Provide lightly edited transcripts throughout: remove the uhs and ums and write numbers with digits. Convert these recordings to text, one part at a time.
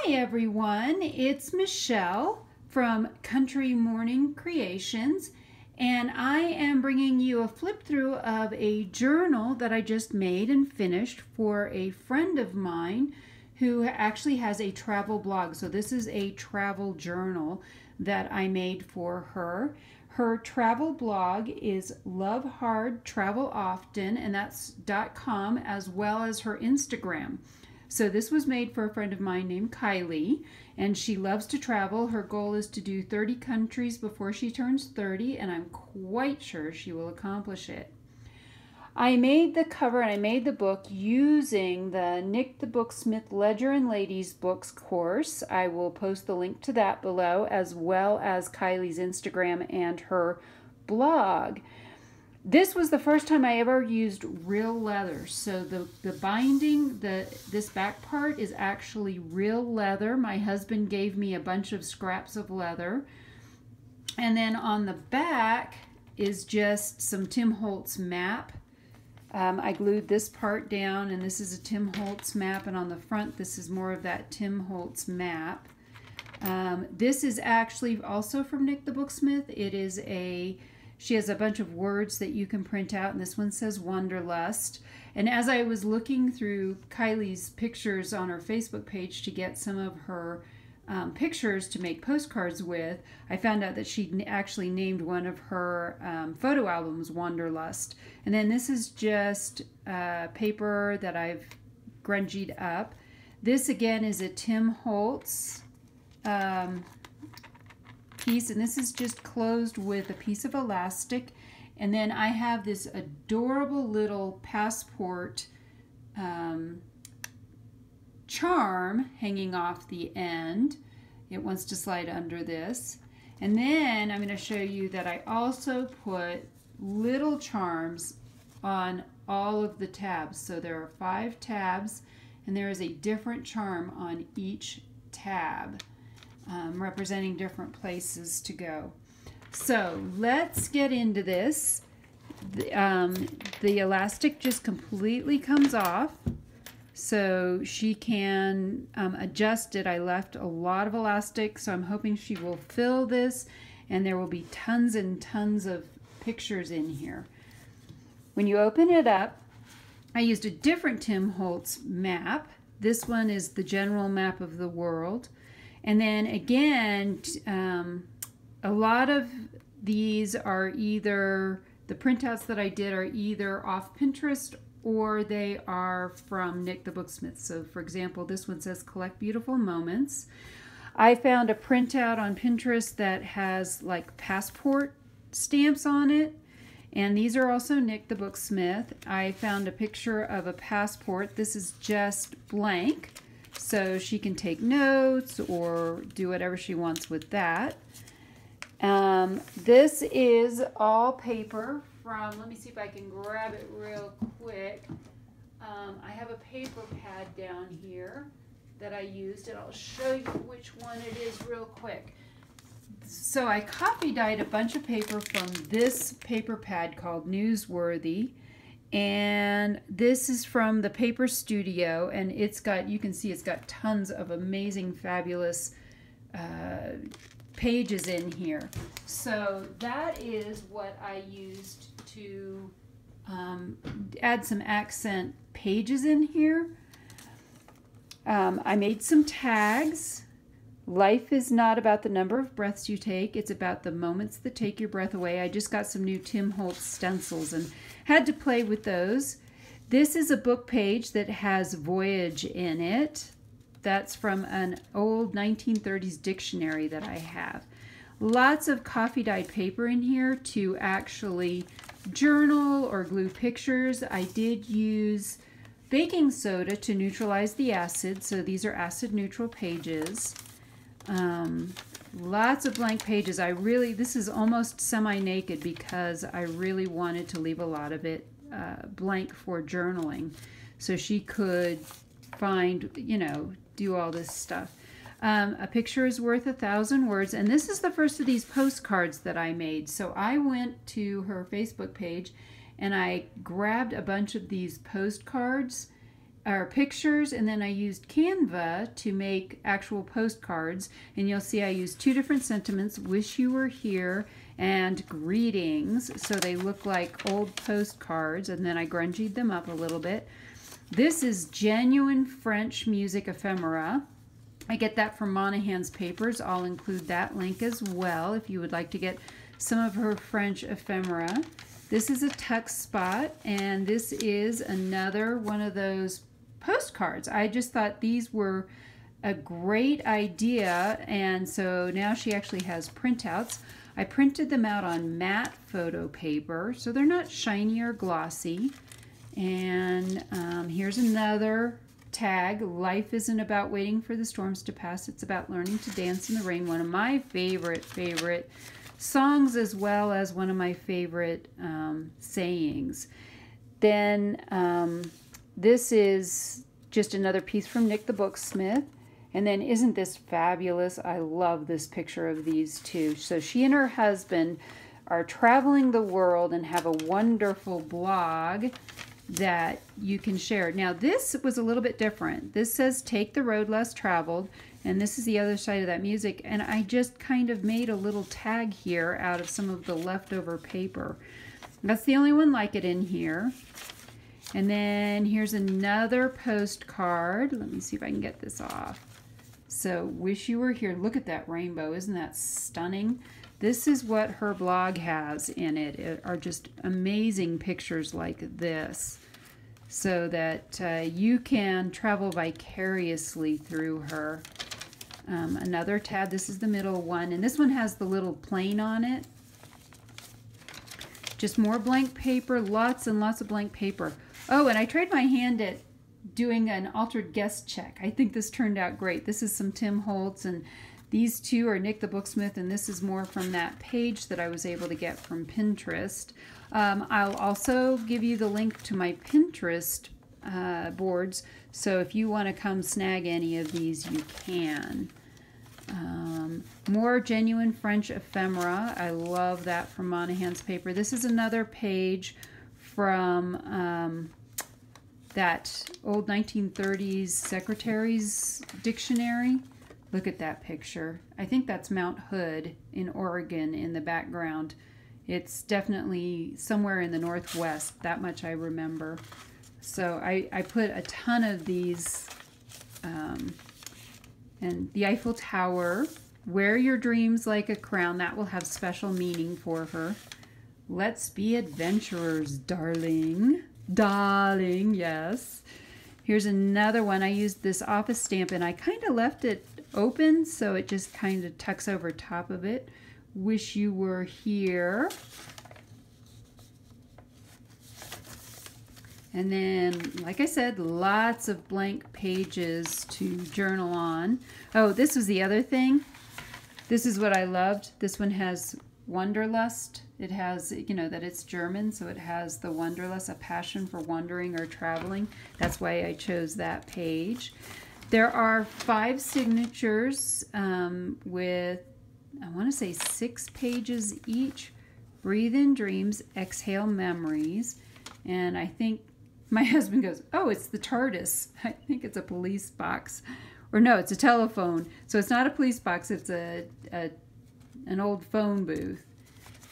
Hi everyone, it's Michelle from Country Morning Creations, and I am bringing you a flip through of a journal that I just made and finished for a friend of mine who actually has a travel blog. So this is a travel journal that I made for her. Her travel blog is Love Hard Travel Often, and that's .com, as well as her Instagram. So this was made for a friend of mine named Kylie, and she loves to travel. Her goal is to do 30 countries before she turns 30, and I'm quite sure she will accomplish it. I made the cover and I made the book using the Nick the Booksmith Ledger and Ladies Books course. I will post the link to that below, as well as Kylie's Instagram and her blog. This was the first time I ever used real leather. So the binding, this back part is actually real leather. My husband gave me a bunch of scraps of leather. And then on the back is just some Tim Holtz map. I glued this part down, and this is a Tim Holtz map. And on the front, this is more of that Tim Holtz map. This is actually also from Nick the Booksmith. It is She has a bunch of words that you can print out, and this one says Wanderlust. And as I was looking through Kylie's pictures on her Facebook page to get some of her pictures to make postcards with, I found out that she actually named one of her photo albums Wanderlust. And then this is just paper that I've grungied up. This again is a Tim Holtz piece, and this is just closed with a piece of elastic. And then I have this adorable little passport charm hanging off the end. It wants to slide under this. And then I'm going to show you that I also put little charms on all of the tabs. So there are 5 tabs, and there is a different charm on each tab, representing different places to go. So let's get into this. The elastic just completely comes off, so she can adjust it. I left a lot of elastic, so I'm hoping she will fill this, and there will be tons and tons of pictures in here. When you open it up, I used a different Tim Holtz map. This one is the general map of the world. And then again, a lot of these are either, the printouts that I did are either off Pinterest or they are from Nick the Booksmith. So for example, this one says Collect Beautiful Moments. I found a printout on Pinterest that has like passport stamps on it. And these are also Nick the Booksmith. I found a picture of a passport. This is just blank, so she can take notes or do whatever she wants with that. This is all paper from, let me see if I can grab it real quick. I have a paper pad down here that I used, and I'll show you which one it is real quick. So I copy dyed a bunch of paper from this paper pad called Newsworthy. And this is from the Paper Studio, and it's got, you can see it's got tons of amazing, fabulous pages in here. So that is what I used to add some accent pages in here. I made some tags. Life is not about the number of breaths you take, it's about the moments that take your breath away. I just got some new Tim Holtz stencils and had to play with those. This is a book page that has Voyage in it. That's from an old 1930s dictionary that I have. Lots of coffee dyed paper in here to actually journal or glue pictures. I did use baking soda to neutralize the acid, so these are acid neutral pages. Lots of blank pages. This is almost semi-naked because I really wanted to leave a lot of it blank for journaling, so she could find, you know, do all this stuff. A picture is worth 1,000 words, and this is the first of these postcards that I made. So I went to her Facebook page and I grabbed a bunch of these postcards are pictures, and then I used Canva to make actual postcards. And you'll see I used two different sentiments, wish you were here and greetings. So they look like old postcards, and then I grungied them up a little bit. This is genuine French music ephemera. I get that from Monahan's Papers. I'll include that link as well if you would like to get some of her French ephemera. This is a tuck spot, and this is another one of those postcards. I just thought these were a great idea, and so now she actually has printouts. I printed them out on matte photo paper, so they're not shiny or glossy. And here's another tag. Life isn't about waiting for the storms to pass. It's about learning to dance in the rain. One of my favorite songs, as well as one of my favorite sayings. Then this is just another piece from Nick the Booksmith. And then isn't this fabulous? I love this picture of these two. So she and her husband are traveling the world and have a wonderful blog that you can share. Now this was a little bit different. This says take the road less traveled, and this is the other side of that music, and I just kind of made a little tag here out of some of the leftover paper. That's the only one like it in here. And then here's another postcard. Let me see if I can get this off. So wish you were here. Look at that rainbow. Isn't that stunning? This is what her blog has in it. It are just amazing pictures like this, so that you can travel vicariously through her. Another tab. This is the middle one, and this one has the little plane on it. Just more blank paper, lots and lots of blank paper. Oh, and I tried my hand at doing an altered guest check. I think this turned out great. This is some Tim Holtz, and these two are Nick the Booksmith, and this is more from that page that I was able to get from Pinterest. I'll also give you the link to my Pinterest boards, so if you want to come snag any of these, you can. More genuine French ephemera. I love that from Monahan's Paper. This is another page from that old 1930s secretary's dictionary. Look at that picture. I think that's Mount Hood in Oregon in the background. It's definitely somewhere in the Northwest. That much I remember. So I put a ton of these. And the Eiffel Tower. Wear your dreams like a crown. That will have special meaning for her. Let's be adventurers, darling. Darling, yes. Here's another one. I used this office stamp, and I kind of left it open, so it just kind of tucks over top of it. Wish you were here. And then, like I said, lots of blank pages to journal on. Oh, this was the other thing. This is what I loved. This one has Wanderlust. It has, you know, that it's German, so it has the Wanderlust, a passion for wandering or traveling. That's why I chose that page. There are 5 signatures with, I want to say 6 pages each. Breathe in dreams, exhale memories. And I think my husband goes, oh, it's the TARDIS. I think it's a police box. Or no, it's a telephone. So it's not a police box, it's an old phone booth.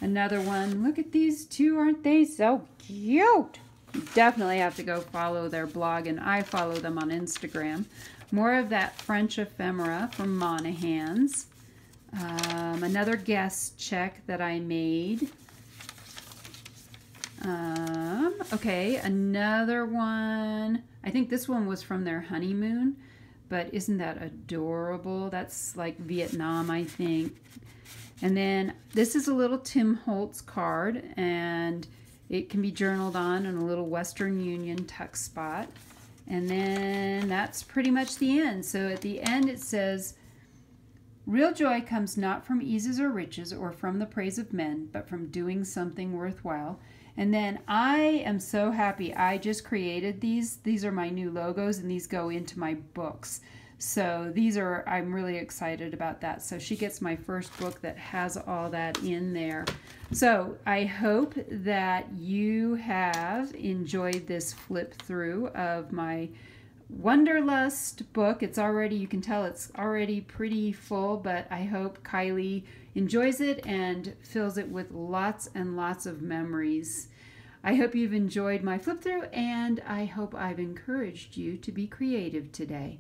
Another one. Look at these two. Aren't they so cute? You definitely have to go follow their blog, and I follow them on Instagram. More of that French ephemera from Monahan's. Another guest check that I made. Okay, another one. I think this one was from their honeymoon, but isn't that adorable? That's like Vietnam, I think. And then this is a little Tim Holtz card, and it can be journaled on in a little Western Union tuck spot. And then that's pretty much the end. So at the end it says, real joy comes not from eases or riches or from the praise of men, but from doing something worthwhile. And then I am so happy. I just created these. These are my new logos, and these go into my books. So these are, I'm really excited about that. So she gets my first book that has all that in there. So I hope that you have enjoyed this flip through of my Wanderlust book. It's already, you can tell it's already pretty full, but I hope Kylie enjoys it and fills it with lots and lots of memories. I hope you've enjoyed my flip through, and I hope I've encouraged you to be creative today.